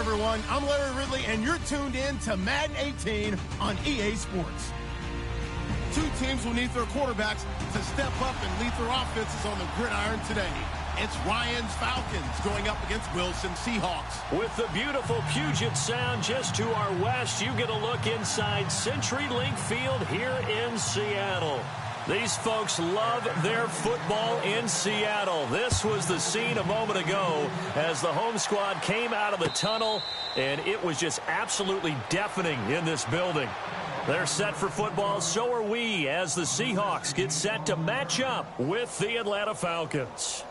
everyone. I'm Larry Ridley, and you're tuned in to Madden 18 on EA Sports. Two teams will need their quarterbacks to step up and lead their offenses on the gridiron today. It's Ryan's Falcons going up against Wilson Seahawks. With the beautiful Puget Sound just to our west, you get a look inside CenturyLink Field here in Seattle. These folks love their football in Seattle. This was the scene a moment ago as the home squad came out of the tunnel, and it was just absolutely deafening in this building. They're set for football, so are we, as the Seahawks get set to match up with the Atlanta Falcons.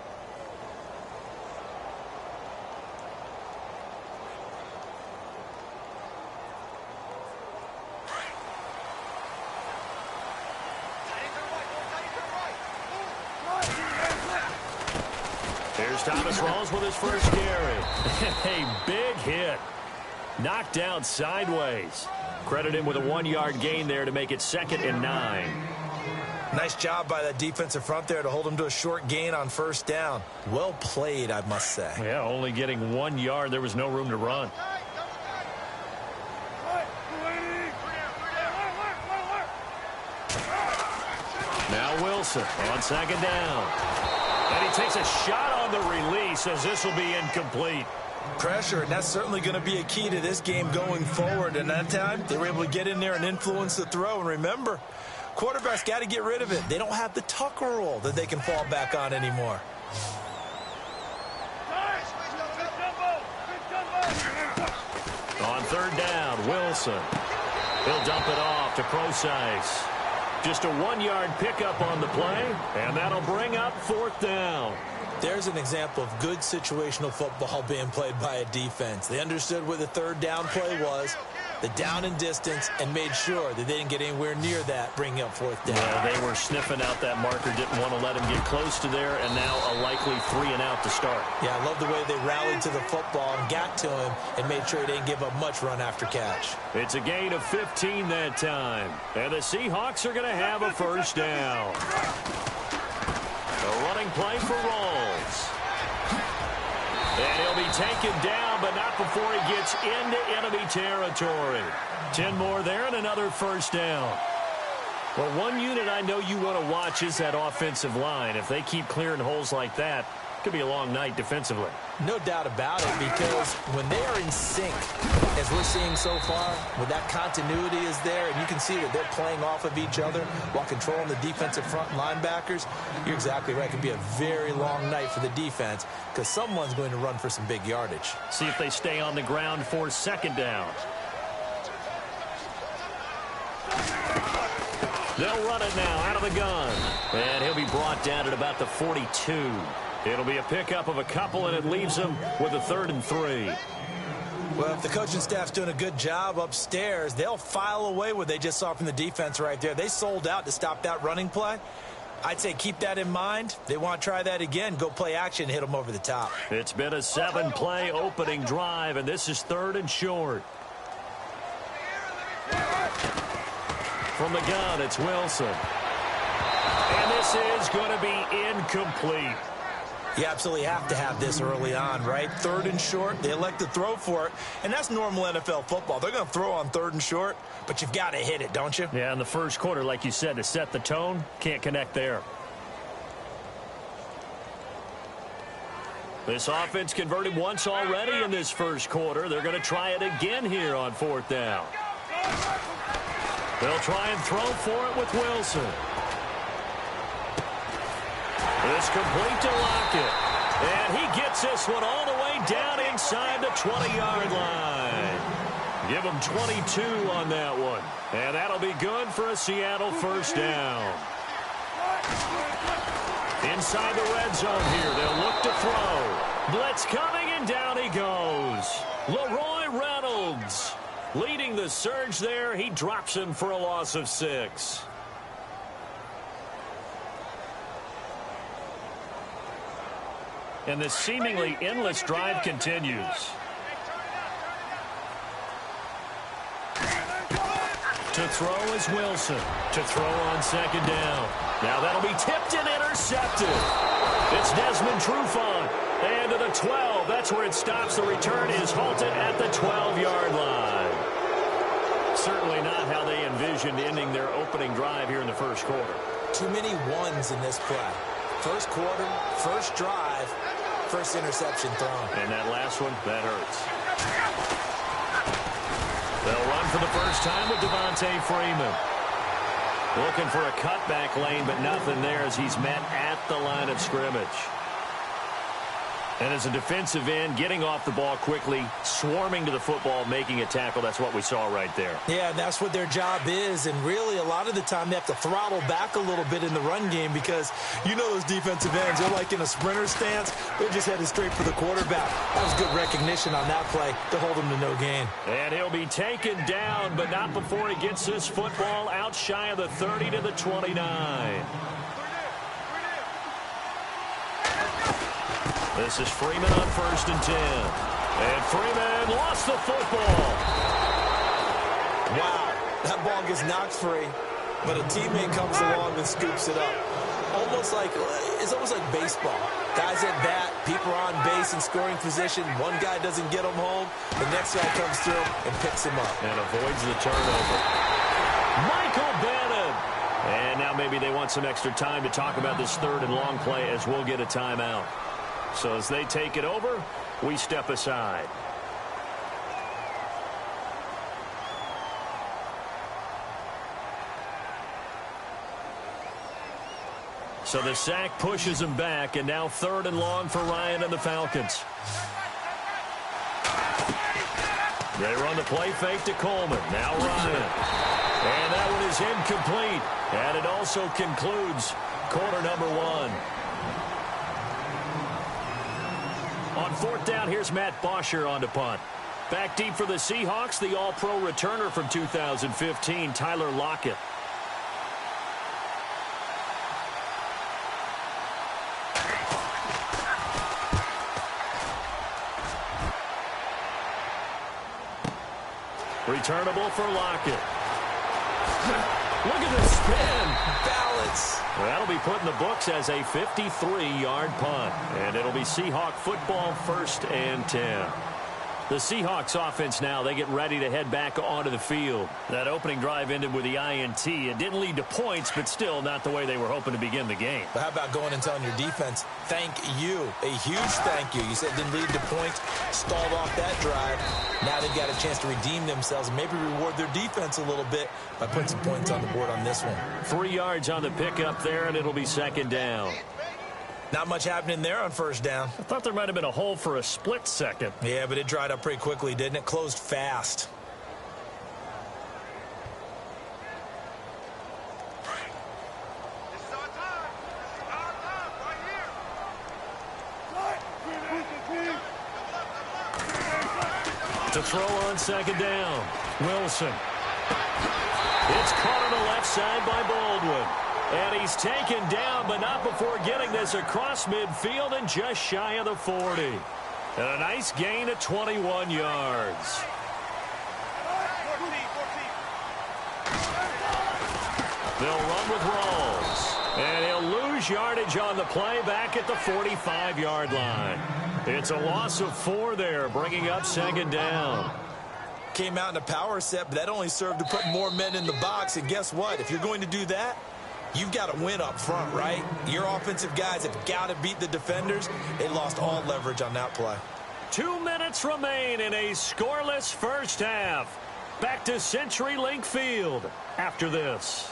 Here's Thomas Rawls with his first carry. A big hit. Knocked down sideways. Credit him with a 1-yard gain there to make it 2nd and 9. Nice job by that defensive front there to hold him to a short gain on first down. Well played, I must say. Yeah, only getting 1 yard. There was no room to run. Now Wilson on 2nd down. And he takes a shot on the release as this will be incomplete. Pressure, and that's certainly going to be a key to this game going forward. And that time, they were able to get in there and influence the throw. And remember, quarterbacks got to get rid of it. They don't have the Tucker rule that they can fall back on anymore. On 3rd down, Wilson. He'll dump it off to Procise. Just a 1-yard pickup on the play, and that'll bring up 4th down. There's an example of good situational football being played by a defense. They understood where the 3rd down play was, the down and distance, and made sure that they didn't get anywhere near that, bringing up 4th down. Yeah, they were sniffing out that marker, didn't want to let him get close to there, and now a likely 3 and out to start. Yeah, I love the way they rallied to the football and got to him and made sure he didn't give up much run after catch. It's a gain of 15 that time, and the Seahawks are going to have a 1st down. A running play for Rawls. And he'll be taken down, but not before he gets into enemy territory. 10 more there and another 1st down. Well, one unit I know you want to watch is that offensive line. If they keep clearing holes like that, it could be a long night defensively. No doubt about it, because when they are in sync, as we're seeing so far, when that continuity is there, and you can see that they're playing off of each other while controlling the defensive front linebackers, you're exactly right. It could be a very long night for the defense because someone's going to run for some big yardage. See if they stay on the ground for 2nd down. They'll run it now out of the gun. And he'll be brought down at about the 42. It'll be a pickup of a couple, and it leaves them with a 3rd and 3. Well, if the coaching staff's doing a good job upstairs, they'll file away what they just saw from the defense right there. They sold out to stop that running play. I'd say keep that in mind. They want to try that again. Go play action, hit them over the top. It's been a 7-play opening drive, and this is 3rd and short. From the gun, it's Wilson. And this is going to be incomplete. You absolutely have to have this early on, right? 3rd and short, they elect to throw for it, and that's normal NFL football. They're going to throw on 3rd and short, but you've got to hit it, don't you? Yeah, in the first quarter, like you said, to set the tone, can't connect there. This offense converted once already in this first quarter. They're going to try it again here on 4th down. They'll try and throw for it with Wilson. It's complete to Lockett. And he gets this one all the way down inside the 20-yard line. Give him 22 on that one. And that'll be good for a Seattle 1st down. Inside the red zone here. They'll look to throw. Blitz coming, and down he goes. Leroy Reynolds leading the surge there. He drops him for a loss of 6. And this seemingly endless drive continues. To throw is Wilson. To throw on 2nd down. Now that'll be tipped and intercepted. It's Desmond Trufant. And line to the 12. That's where it stops. The return is halted at the 12-yard line. Certainly not how they envisioned ending their opening drive here in the first quarter. Too many ones in this play. First quarter, first drive, first interception thrown. And that last one, that hurts. They'll run for the first time with Devontae Freeman. Looking for a cutback lane, but nothing there as he's met at the line of scrimmage. And as a defensive end, getting off the ball quickly, swarming to the football, making a tackle, that's what we saw right there. Yeah, and that's what their job is. And really, a lot of the time, they have to throttle back a little bit in the run game because you know those defensive ends, they're like in a sprinter stance. They're just headed straight for the quarterback. That was good recognition on that play to hold him to no gain. And he'll be taken down, but not before he gets this football out shy of the 30 to the 29. This is Freeman on 1st and 10. And Freeman lost the football. Wow, that ball gets knocked free, but a teammate comes along and scoops it up. It's almost like baseball. Guys at bat, people are on base in scoring position. One guy doesn't get him home. The next guy comes through and picks him up. And avoids the turnover. Michael Bannon. And now maybe they want some extra time to talk about this 3rd and long play as we'll get a timeout. So as they take it over, we step aside. So the sack pushes him back, and now 3rd and long for Ryan and the Falcons. They run the play fake to Coleman. Now Ryan. And that one is incomplete. And it also concludes quarter number 1. On 4th down, here's Matt Bosher on to punt. Back deep for the Seahawks, the All-Pro returner from 2015, Tyler Lockett. Returnable for Lockett. Look at the spin. Balance. That'll be put in the books as a 53-yard punt. And it'll be Seahawk football 1st and 10. The Seahawks offense now, they get ready to head back onto the field. That opening drive ended with the INT. It didn't lead to points, but still not the way they were hoping to begin the game. But how about going and telling your defense, thank you, a huge thank you. You said it didn't lead to points, stalled off that drive. Now they've got a chance to redeem themselves and maybe reward their defense a little bit by putting some points on the board on this one. 3 yards on the pickup there, and it'll be 2nd down. Not much happening there on 1st down. I thought there might have been a hole for a split second. Yeah, but it dried up pretty quickly, didn't it? Closed fast. To throw on 2nd down, Wilson. It's caught on the left side by Baldwin. And he's taken down, but not before getting this across midfield and just shy of the 40. And a nice gain of 21 yards. They'll run with Rawls. And he'll lose yardage on the play back at the 45-yard line. It's a loss of 4 there, bringing up 2nd down. Came out in a power set, but that only served to put more men in the box. And guess what? If you're going to do that, you've got to win up front, right? Your offensive guys have got to beat the defenders. They lost all leverage on that play. 2 minutes remain in a scoreless first half. Back to CenturyLink Field after this.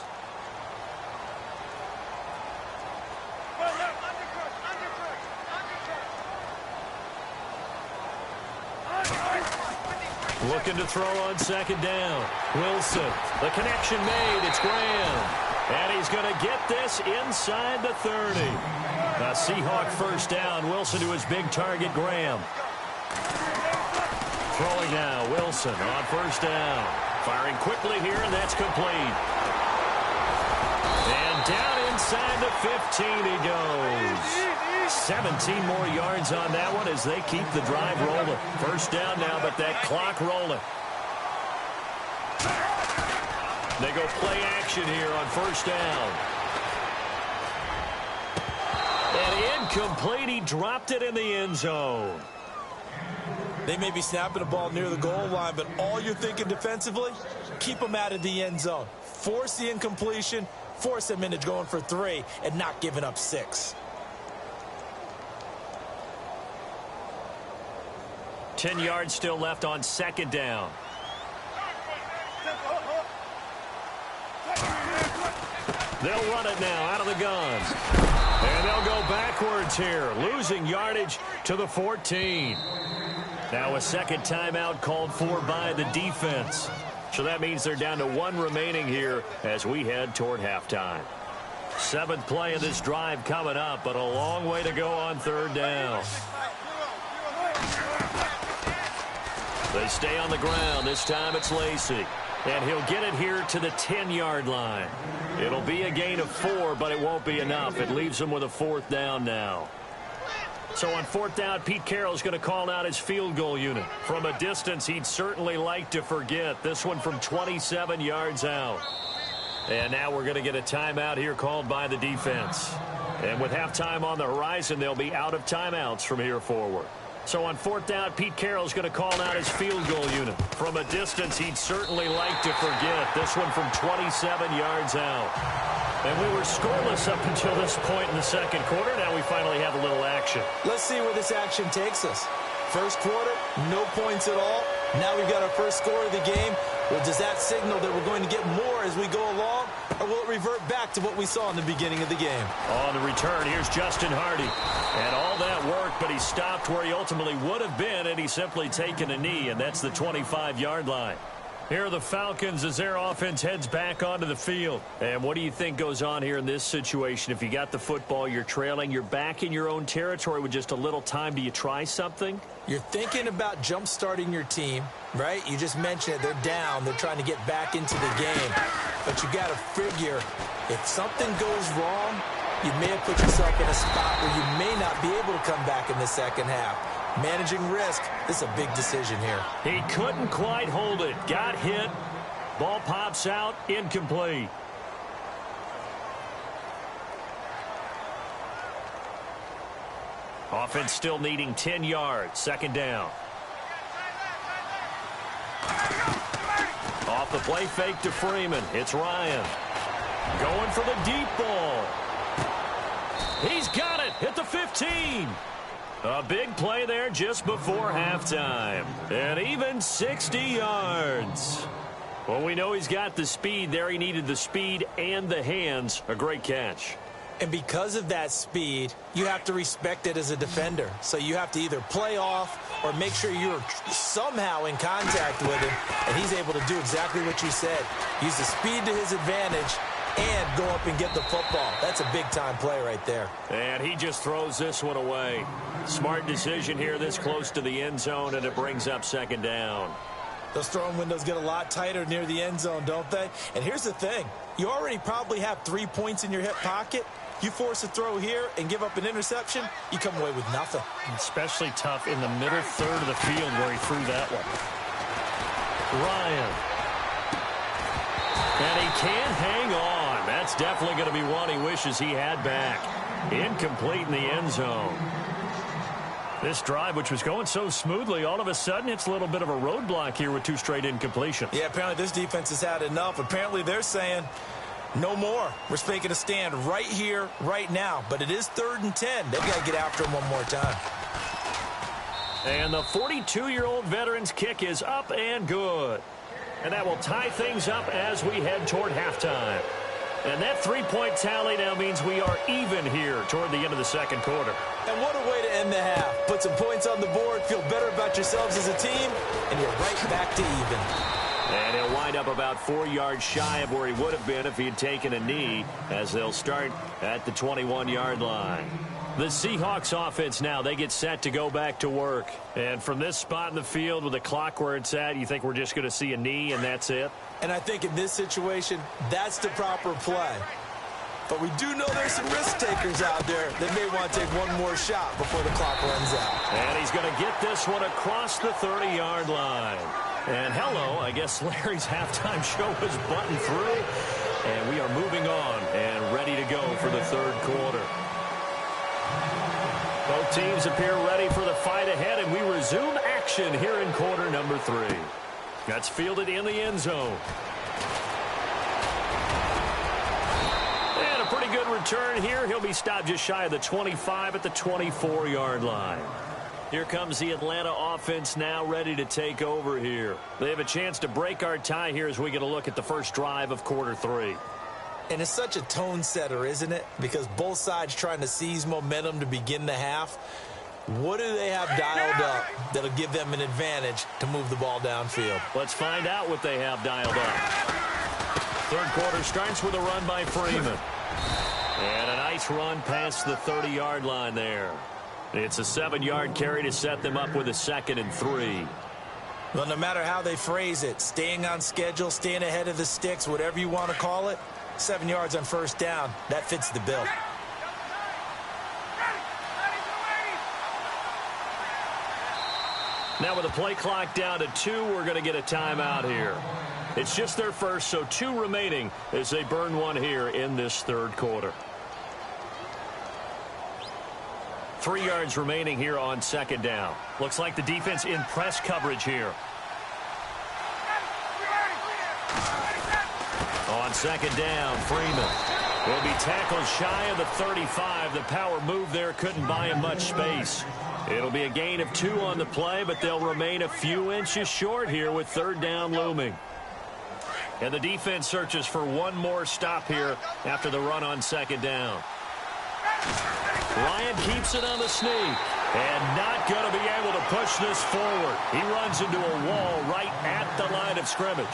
Looking to throw on 2nd down. Wilson, the connection made. It's Graham. And he's going to get this inside the 30. A Seahawk 1st down. Wilson to his big target, Graham. Throwing now, Wilson on 1st down. Firing quickly here, and that's complete. And down inside the 15 he goes. 17 more yards on that one as they keep the drive rolling. 1st down now, but that clock rolling. They go play action here on 1st down. And incomplete. He dropped it in the end zone. They may be snapping the ball near the goal line, but all you're thinking defensively, keep them out of the end zone. Force the incompletion, force them into going for 3, and not giving up 6. 10 yards still left on second down. They'll run it now out of the gun. And they'll go backwards here, losing yardage to the 14. Now a second timeout called for by the defense. So that means they're down to 1 remaining here as we head toward halftime. 7th play of this drive coming up, but a long way to go on third down. They stay on the ground. This time it's Lacey. And he'll get it here to the 10-yard line. It'll be a gain of 4, but it won't be enough. It leaves them with a 4th down now. So on 4th down, Pete Carroll's going to call out his field goal unit. From a distance he'd certainly like to forget. This one from 27 yards out. And now we're going to get a timeout here called by the defense. And with halftime on the horizon, they'll be out of timeouts from here forward. So on 4th down, Pete Carroll's going to call out his field goal unit. From a distance he'd certainly like to forget. This one from 27 yards out. And we were scoreless up until this point in the second quarter. Now we finally have a little action. Let's see where this action takes us. First quarter, no points at all. Now we've got our first score of the game. Well, does that signal that we're going to get more as we go along? Or will it revert back to what we saw in the beginning of the game? On the return, here's Justin Hardy. And all that work, but he stopped where he ultimately would have been, and he's simply taken a knee, and that's the 25-yard line. Here are the Falcons as their offense heads back onto the field. And what do you think goes on here in this situation? If you got the football, you're trailing, you're back in your own territory with just a little time. Do you try something? You're thinking about jump-starting your team, right? You just mentioned it. They're down. They're trying to get back into the game. But you got to figure, if something goes wrong, you may have put yourself in a spot where you may not be able to come back in the second half. Managing risk, this is a big decision here. He couldn't quite hold it. Got hit. Ball pops out. Incomplete. Offense still needing 10 yards. Second down. Off the play fake to Freeman. It's Ryan. Going for the deep ball. He's got it at the 15. A big play there just before halftime. And even 60 yards. Well, we know he's got the speed there. He needed the speed and the hands. A great catch. And because of that speed, you have to respect it as a defender. So you have to either play off or make sure you're somehow in contact with him. And he's able to do exactly what you said. Use the speed to his advantage and go up and get the football. That's a big-time play right there. And he just throws this one away. Smart decision here this close to the end zone, and it brings up second down. Those throwing windows get a lot tighter near the end zone, don't they? And here's the thing. You already probably have 3 points in your hip pocket. You force a throw here and give up an interception, you come away with nothing. Especially tough in the middle third of the field where he threw that one. Ryan. And he can't hang on. That's definitely going to be one he wishes he had back. Incomplete in the end zone. This drive, which was going so smoothly, all of a sudden it's a little bit of a roadblock here with 2 straight incompletions. Yeah, apparently this defense has had enough. Apparently they're saying no more. We're making a stand right here, right now. But it is 3rd and 10. They've got to get after him one more time. And the 42-year-old veteran's kick is up and good. And that will tie things up as we head toward halftime. And that 3-point tally now means we are even here toward the end of the second quarter. And what a way to end the half. Put some points on the board, feel better about yourselves as a team, and you're right back to even. And he'll wind up about 4 yards shy of where he would have been if he had taken a knee, as they'll start at the 21-yard line. The Seahawks offense now, they get set to go back to work. And from this spot in the field with the clock where it's at, you think we're just going to see a knee and that's it? And I think in this situation, that's the proper play. But we do know there's some risk takers out there that may want to take one more shot before the clock runs out. And he's going to get this one across the 30-yard line. And hello, I guess Larry's halftime show is buttoned through. And we are moving on and ready to go for the third quarter. Both teams appear ready for the fight ahead, and we resume action here in quarter number 3. That's fielded in the end zone. And a pretty good return here. He'll be stopped just shy of the 25 at the 24-yard line. Here comes the Atlanta offense now ready to take over here. They have a chance to break our tie here as we get a look at the first drive of quarter 3. And it's such a tone setter, isn't it? Because both sides trying to seize momentum to begin the half. What do they have dialed up that'll give them an advantage to move the ball downfield? Let's find out what they have dialed up. Third quarter starts with a run by Freeman. And a nice run past the 30-yard line there. It's a 7-yard carry to set them up with a 2nd and 3. Well, no matter how they phrase it, staying on schedule, staying ahead of the sticks, whatever you want to call it, 7 yards on first down, that fits the bill. Now with the play clock down to 2, we're going to get a timeout here. It's just their first, so 2 remaining as they burn one here in this third quarter. 3 yards remaining here on 2nd down. Looks like the defense in press coverage here. On 2nd down, Freeman will be tackled shy of the 35. The power move there couldn't buy him much space. It'll be a gain of 2 on the play, but they'll remain a few inches short here with 3rd down looming. And the defense searches for one more stop here after the run on 2nd down. Ryan keeps it on the sneak and not going to be able to push this forward. He runs into a wall right at the line of scrimmage.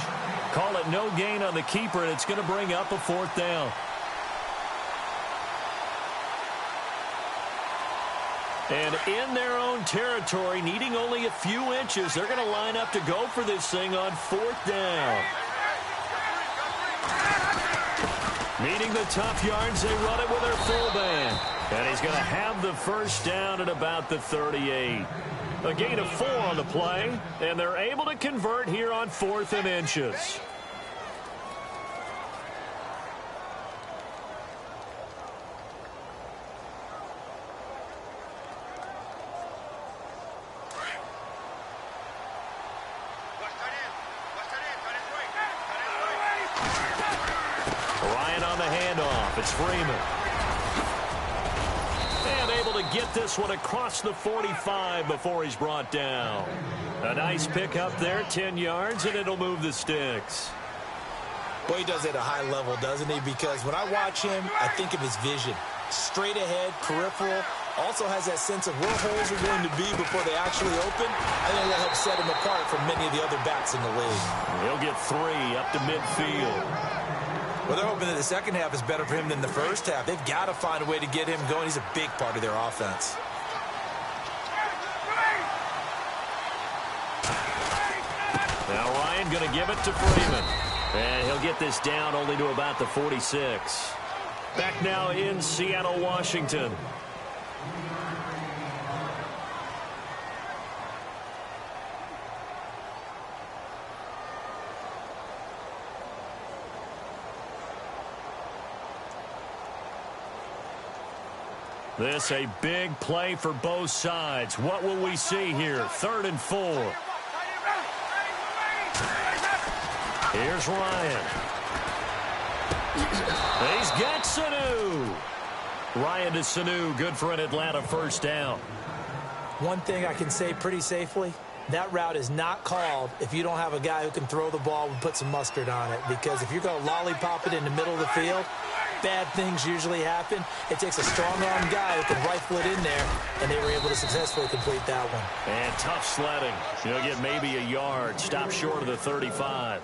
Call it no gain on the keeper, and it's going to bring up a 4th down. And in their own territory, needing only a few inches, they're going to line up to go for this thing on 4th down. Needing the tough yards, they run it with their full band. And he's going to have the first down at about the 38. A gain of 4 on the play, and they're able to convert here on 4th and inches. Ryan on the handoff. It's Freeman. And able to get this one across the 45 before he's brought down. A nice pickup there, 10 yards, and it'll move the sticks. Well, he does it at a high level, doesn't he? Because when I watch him, I think of his vision. Straight ahead, peripheral. Also has that sense of where holes are going to be before they actually open. I think that helps set him apart from many of the other backs in the league. He'll get 3 up to midfield. Well, they're hoping that the second half is better for him than the first half. They've got to find a way to get him going. He's a big part of their offense. Now Ryan going to give it to Freeman. And he'll get this down only to about the 46. Back now in Seattle, Washington. This a big play for both sides. What will we see here? 3rd and 4. Here's Ryan. He's got Sanu. Ryan to Sanu, good for an Atlanta first down. One thing I can say pretty safely, that route is not called if you don't have a guy who can throw the ball and put some mustard on it. Because if you're going to lollipop it in the middle of the field, bad things usually happen. It takes a strong-arm guy who can rifle it in there, and they were able to successfully complete that one. And tough sledding. You'll get maybe a yard. Stop short of the 35.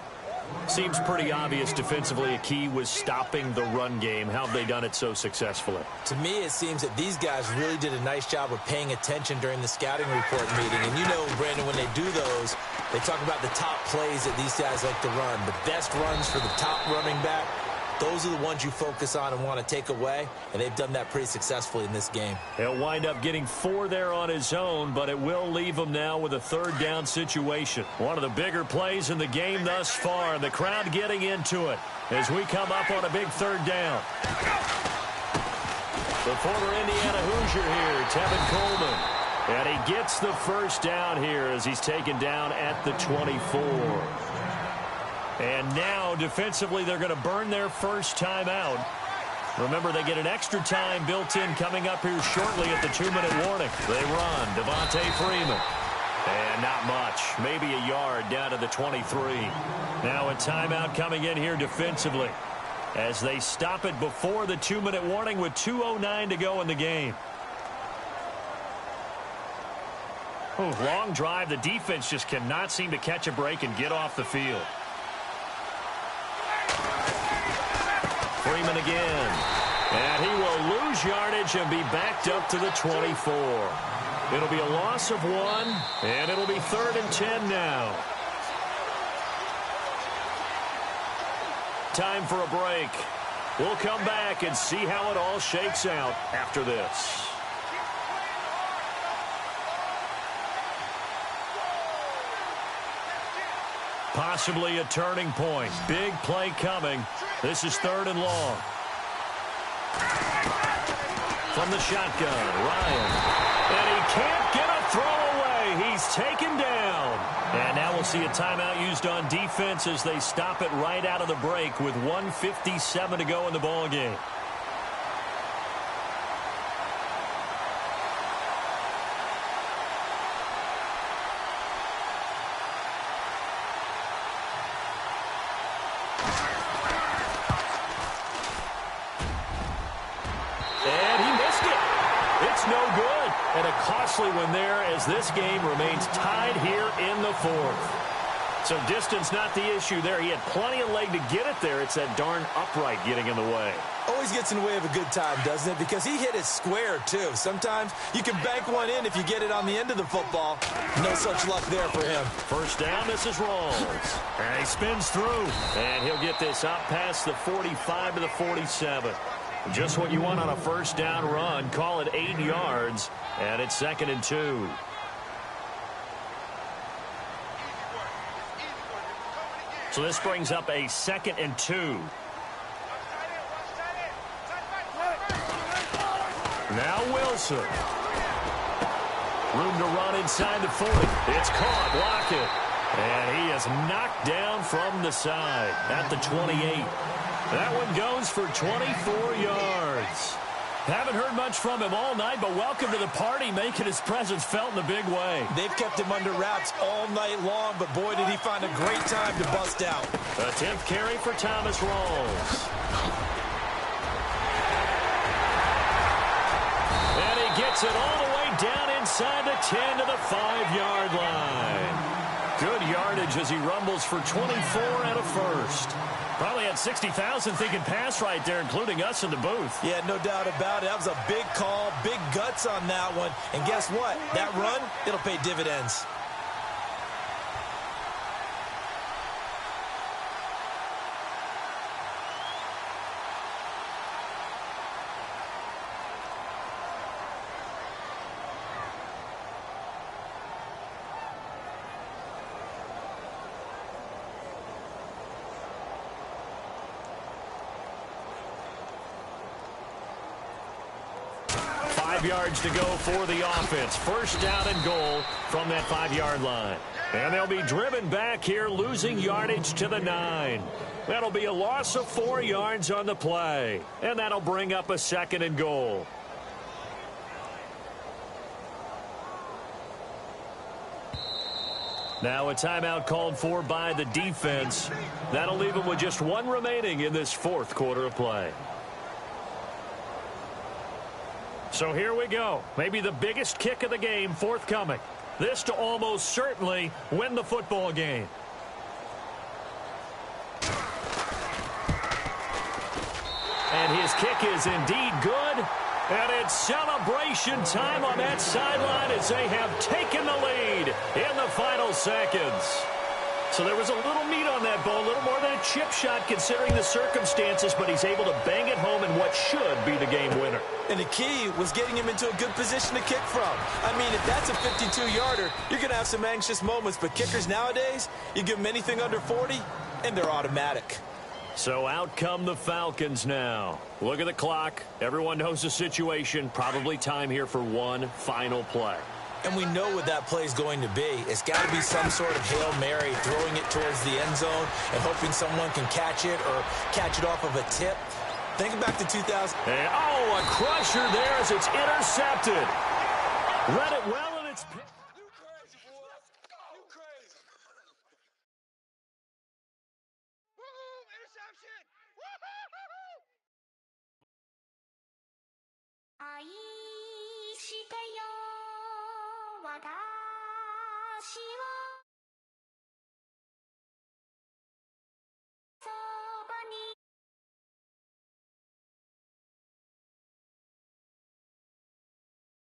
Seems pretty obvious defensively a key was stopping the run game. How have they done it so successfully? To me, it seems that these guys really did a nice job of paying attention during the scouting report meeting. And you know, Brandon, when they do those, they talk about the top plays that these guys like to run. The best runs for the top running back. Those are the ones you focus on and want to take away, and they've done that pretty successfully in this game. He'll wind up getting 4 there on his own, but it will leave him now with a 3rd down situation. One of the bigger plays in the game thus far, and the crowd getting into it as we come up on a big 3rd down. The former Indiana Hoosier here, Tevin Coleman. And he gets the first down here as he's taken down at the 24. And now, defensively, they're going to burn their first timeout. Remember, they get an extra time built in coming up here shortly at the 2-minute warning. They run. Devontae Freeman. And not much. Maybe a yard down to the 23. Now a timeout coming in here defensively as they stop it before the 2-minute warning with 2:09 to go in the game. Long drive. The defense just cannot seem to catch a break and get off the field. Freeman again. And he will lose yardage and be backed up to the 24. It'll be a loss of 1, and it'll be 3rd and 10 now. Time for a break. We'll come back and see how it all shakes out after this. Possibly a turning point. Big play coming. This is 3rd and long. From the shotgun, Ryan. And he can't get a throw away. He's taken down. And now we'll see a timeout used on defense as they stop it right out of the break with 1:57 to go in the ballgame. And a costly one there as this game remains tied here in the 4th. So distance not the issue there. He had plenty of leg to get it there. It's that darn upright getting in the way. Always gets in the way of a good time, doesn't it? Because he hit it square, too. Sometimes you can bank one in if you get it on the end of the football. No such luck there for him. First down, this is Rawls. And he spins through. And he'll get this up past the 45 to the 47. Just what you want on a first down run. Call it 8 yards. And it's 2nd and 2. So this brings up a 2nd and 2. Now Wilson. Room to run inside the 40. It's caught. Lockett. And he is knocked down from the side at the 28. That one goes for 24 yards. Haven't heard much from him all night, but welcome to the party, making his presence felt in a big way. They've kept him under wraps all night long, but boy, did he find a great time to bust out. A 10th carry for Thomas Rawls. And he gets it all the way down inside the 10 to the 5-yard line. Good yardage as he rumbles for 24 and a first. Probably had 60,000 thinking pass right there, including us in the booth. Yeah, no doubt about it. That was a big call, big guts on that one. And guess what? That run, it'll pay dividends. Yards to go for the offense. First down and goal from that 5-yard line. And they'll be driven back here, losing yardage to the 9. That'll be a loss of 4 yards on the play. And that'll bring up a 2nd and goal. Now a timeout called for by the defense. That'll leave them with just 1 remaining in this 4th quarter of play. So here we go. Maybe the biggest kick of the game forthcoming. This to almost certainly win the football game. And his kick is indeed good. And it's celebration time on that sideline as they have taken the lead in the final seconds. So there was a little meat on that ball, a little more than a chip shot considering the circumstances, but he's able to bang it home in what should be the game winner. And the key was getting him into a good position to kick from. I mean, if that's a 52-yarder, you're going to have some anxious moments, but kickers nowadays, you give them anything under 40, and they're automatic. So out come the Falcons now. Look at the clock. Everyone knows the situation. Probably time here for one final play. And we know what that play is going to be. It's got to be some sort of Hail Mary, throwing it towards the end zone and hoping someone can catch it or catch it off of a tip. Think back to 2000. And, a crusher there as it's intercepted. Read it well, and it's picked. You crazy, boy. You crazy. Woo-hoo, interception. Woo-hoo-hoo-hoo. 愛してよ私は